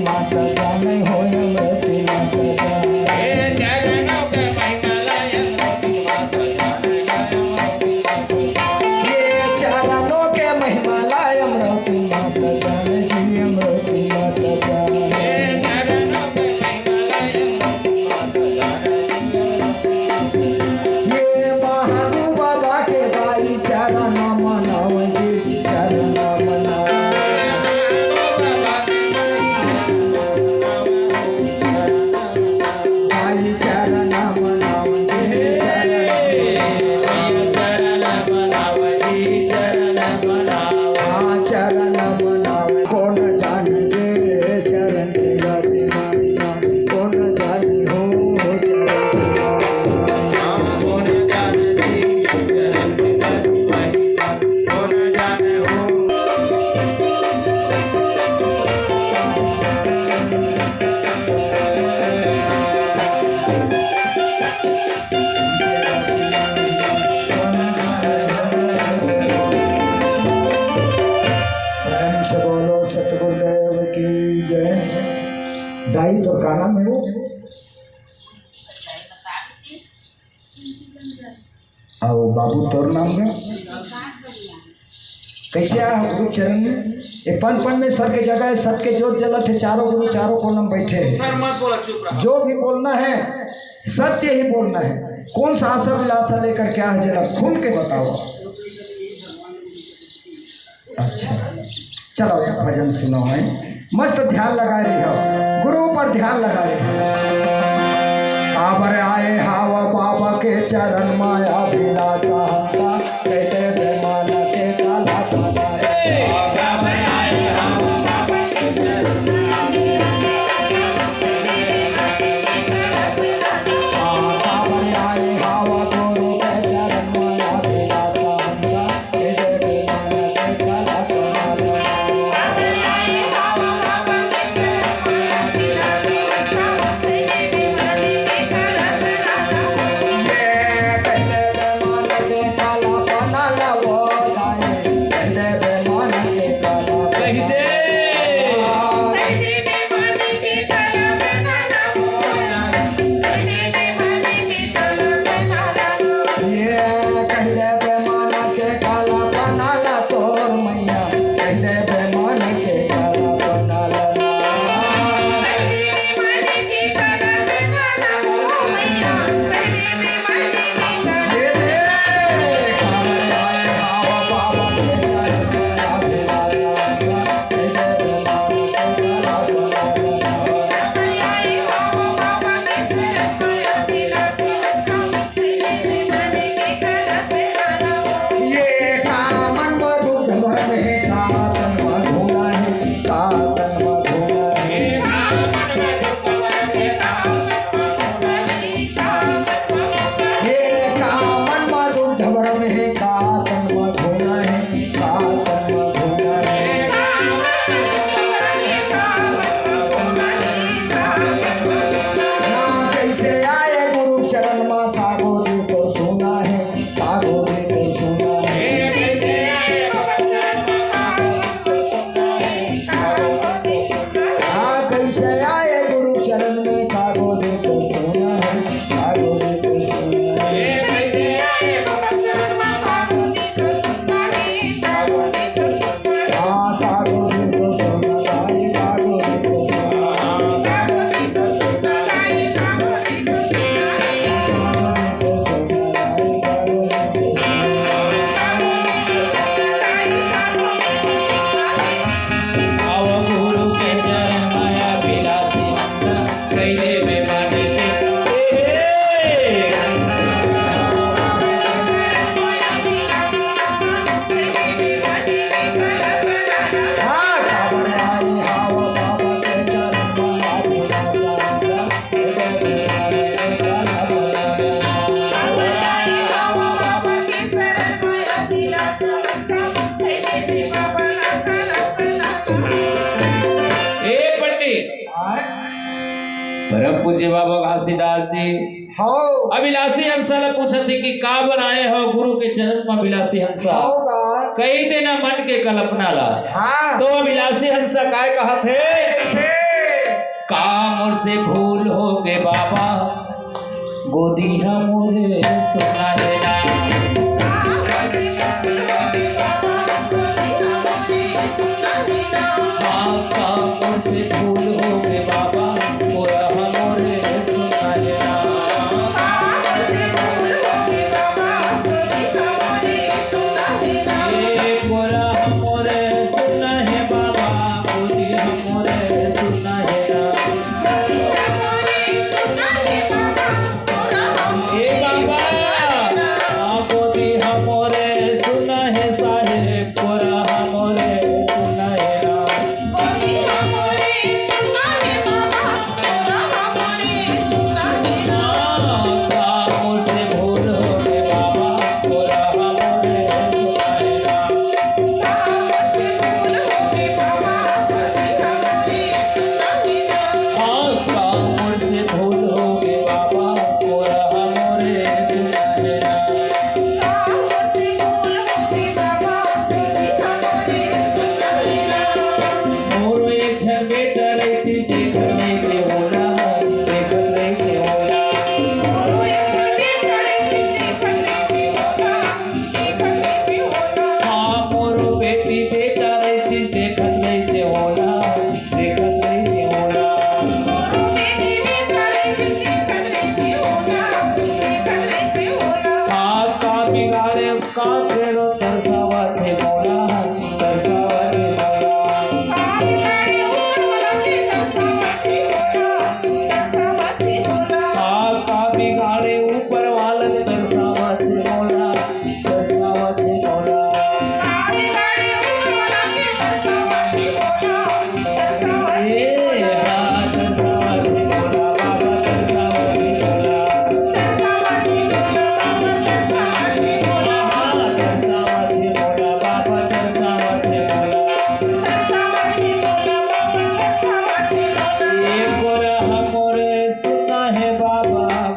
माता जाने हो अमृति माता जाने चरणों के महिमा लाय अमृति माता जाने ये चरणों के महिमा लाय अमृति माता जाने जी अमृति माता जाने चरणों के महिमा लाय अमृति माता जाने ये महानु बाबा के भाई चरण मनाव जी चरण मनाव भाई चरण मनाव जी हाँ चरण मनाव कौन जाने जे चरण तेरा दीवाना कौन जाने हो प्रेम से बोलो सतगुरुदेव की जय। दाई तो का नाम है वो आओ बाबू तोर नाम है कैसे आया गुरु चरण में ये पन में सर के जगह है सत के जोत जलत है चारों गुरु चारों कोलम बैठे हैं जो भी बोलना है सत्य ही बोलना है कौन सा आशा विलासा लेकर क्या है जरा खुल के बताओ। अच्छा चलो एक भजन सुनो है मस्त ध्यान लगाए रहो गुरु पर ध्यान लगाए आबर आए हावा बाबा के चरण माया विलासा कहते बेमान के काला काला परम पूज्य बाबा घासीदास जी अभिलाषी हंसा पूछा थी कि का बनाए हो गुरु के चरण में अभिलाषी हंसा कई देना मन के कल्पना ला। तो अभिलाषी हंसा काय कहा थे मुझसे भूल हो गए बाबा गोदी हमरे सुना देना मुझसे भूल हो गए बाबा पूरा हमरे सुना देना पूरा हमरे सुना है बाबा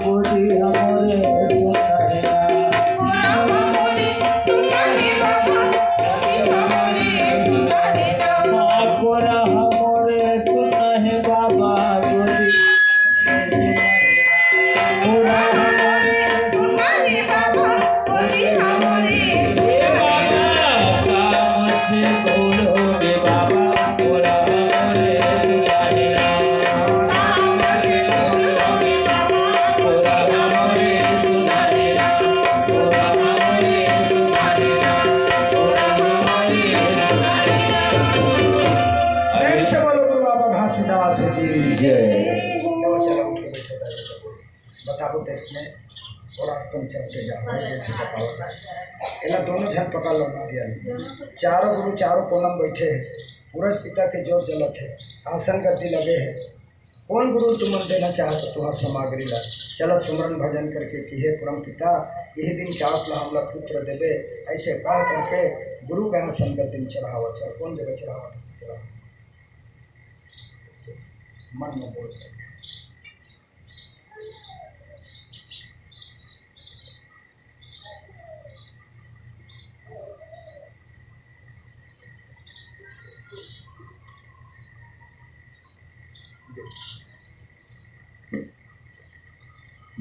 गोदी हमरे सुना इसमें और आस्तम चलते जाओ जैसे एला दोनों झन पकड़ लो नारियल चारों गुरु चारों कोलम बैठे हैं पुरुष पिता के जोत जलत है आसन गति लगे है कौन गुरु तुम देना चाहते तुम्हार सामग्री ला चलो सुमरन भजन करके कि हे परम पिता यही दिन क्या आप हमला पुत्र देवे ऐसे कह करके गुरु का आसन गति में चढ़ावा चल कौन जगह चढ़ावा मन में बोल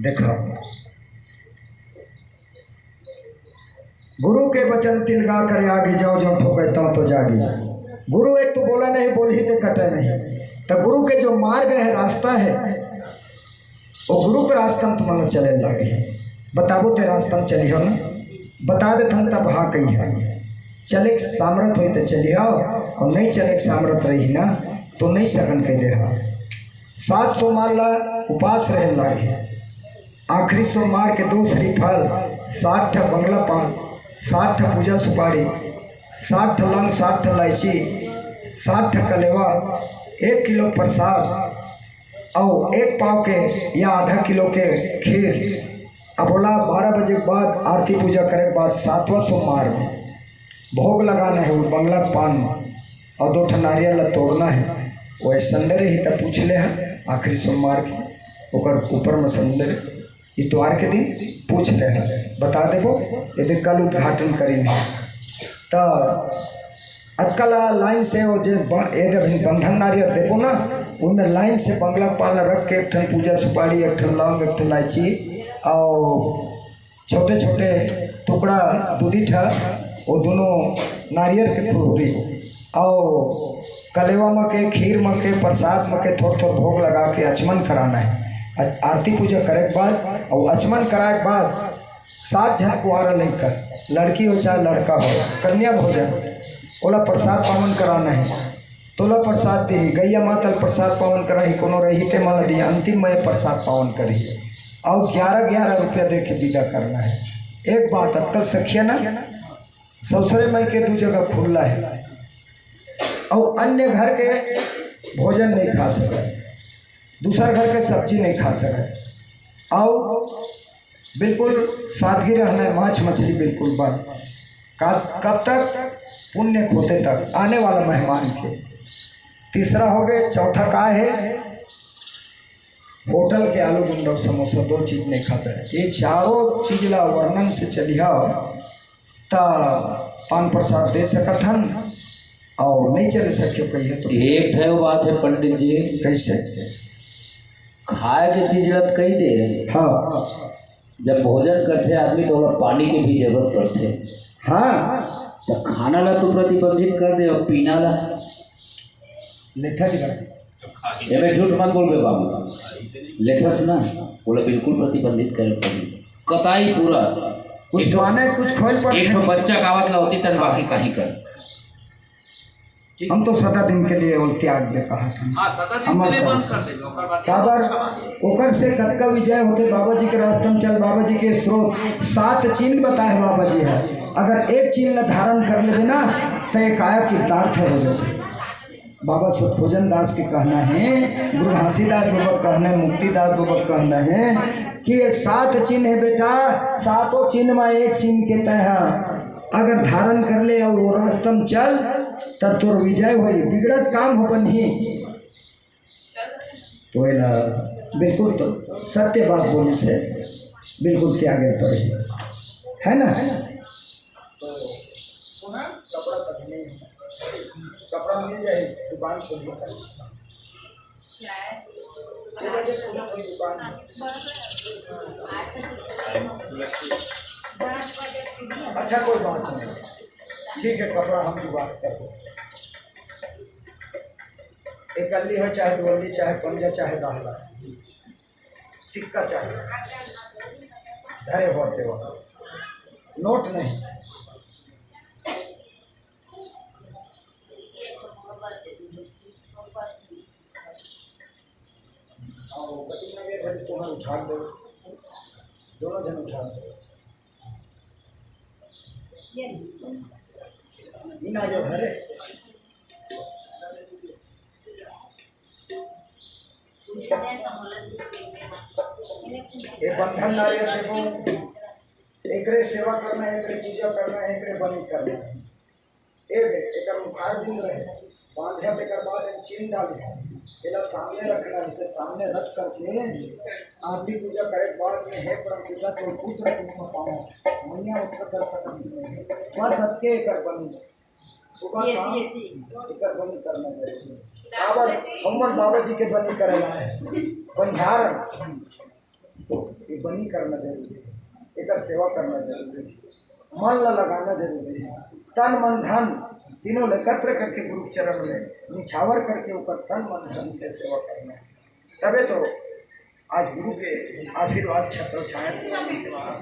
देखो गुरु के वचन तिलगा कर आगे जाओ जो ठोके तो जागी गुरु एक तो बोला नहीं बोल ही तो कटे नहीं तो गुरु के जो मार्ग है रास्ता है वो गुरु के रास्ता में तुम चले लगे बताबो ते रास्ता में चली हो ना बता दे हम तब हाँ कही है चले सामर्थ हो तो चली आओ और नहीं चले सामर्थ रही ना तो नहीं सकन कह दे 7 सोमवार ला उपास रहे लागे आखिरी सोमवार के 2 श्रीफल 60 बंगला पान 60 पूजा सुपारी 60 लंग 60 इलायची 60 कलेवा 1 किलो प्रसाद और 1 पाव के या आधा किलो के खीर अब बोला 12 बजे के बाद आरती पूजा करे के बाद 7वां सोमवार में भोग लगाना है वो बंगला पान और 2 नारियल तोड़ना है वो संडे रही तब पूछ ले है आखिरी सोमवार की ओकर ऊपर में संडे इतवार के दिन पूछ ले है बता देबो यदि कल उद्घाटन करी तो अक्कल लाइन से वो जे बंधन नारियल देबो ना उनमें लाइन से बंगला पाला रख के एक ठन पूजा सुपारी, एक ठन लौंग, एक ठन इलायची और छोटे छोटे टुकड़ा दूधी ठा वो दोनों नारियल के फूल और कलेवा मके, खीर मके, प्रसाद मके, थोड़ा थोड़ा भोग लगा के अचमन कराना है। आरती पूजा करे के बाद और अचमन कराए के बाद 7 जन कुआरा लेकर, लड़की हो चाहे लड़का हो, कन्या भोजन ओला प्रसाद पावन कराना है। तोला प्रसाद दी गैया माता प्रसाद पावन कराही, कोनो रही ते माला दी अंतिम में प्रसाद पावन करी और 11-11 रुपया दे के विदा करना है। एक बात अटकल सखिया ना, ससुरे माई के 2 जगह खुला है और अन्य घर के भोजन नहीं खा सके, दूसरा घर के सब्जी नहीं खा सके और बिल्कुल सादगी रहना है, माछ मछली बिल्कुल बंद। कब तक? पुण्य खोते तक, आने वाला मेहमान के। तीसरा हो गए। चौथा का है? होटल के आलू गुंडा समोसा 2 चीज़ नहीं खाता है। ये चारों चीज ला वर्णन से चलिया ता पान प्रसाद दे सकत हन और नहीं चल सके कहिए तो। एक है बात है पंडित जी, कैसे खाए के चीज लत कही दे। हाँ, जब भोजन करते आदमी तो पानी की भी जरूरत पड़ते। हाँ, जब खाना ला तो प्रतिबंधित कर दे और पीना ला लेखा ये मैं झूठ मत बोल बे बाबू, लेखस ना बोला बिल्कुल प्रतिबंधित करे पड़ी कताई पूरा। कुछ तो आने कुछ खोल पर एक तो बच्चा गावत ला होती तन बाकी कहीं कर। हम तो सदा दिन के लिए त्याग दे कहा था। हाँ, सदा दिन के लिए बंद कर दे। ओकर से कतका विजय होते। बाबा जी के रास्तम चल, बाबा जी के स्रोत 7 चिन्ह बताए बाबा जी है। अगर एक चिन्ह धारण कर ले ना तो ये काया कृतार्थ हो जाते। बाबा सतभोजन दास के कहना है, गुरु घासीदास बाबा कहना है, मुक्तिदास बाबा कहना है कि ये 7 चिन्ह है बेटा, 7 चिन्ह में एक चिन्ह के तय अगर धारण कर ले और वो रास्तम चल तब तोर विजय हो। बिगड़त काम हो नहीं तो बिल्कुल तो सत्य बात बोलने से बिल्कुल त्यागे पड़े है ना। कपड़ा मिल जाए दुकान खोलिए। अच्छा कोई बात नहीं, ठीक है, कपड़ा हम जुगाड़ कर दो। एक अल्ली है, चाहे 2 अल्ली, चाहे पंजा, चाहे दाहला, सिक्का चाहिए धरे होते वहाँ, नोट नहीं। तुम्हें उठा दो, दोनों जन उठा दो। इन जो है ये बंधन नारियल देखो, एक सेवा करना है, एक पूजा करना है, एक बलि करना है। एक मुखार दिन रहे बांधे के बाद चिन्ह डाले पहला सामने रखना, इसे सामने रख करके आरती पूजा करे बाद में है परम पूजा तो पुत्र तुम पाओ मैया उत्तर कर सकते बस सबके एक बनी सुबह शाम एक बनी करना चाहिए। बाबा हम बाबा जी के बनी करेला है बनिहार तो ये बनी करना जरूरी है, एक सेवा करना जरूरी है, मन लगाना जरूरी है, तन मन धन तीनों एकत्र करके गुरु चरण में निछावर करके ऊपर तन मन धन से सेवा करना है। तबे तो आज गुरु के आशीर्वाद छत्र छाया के साथ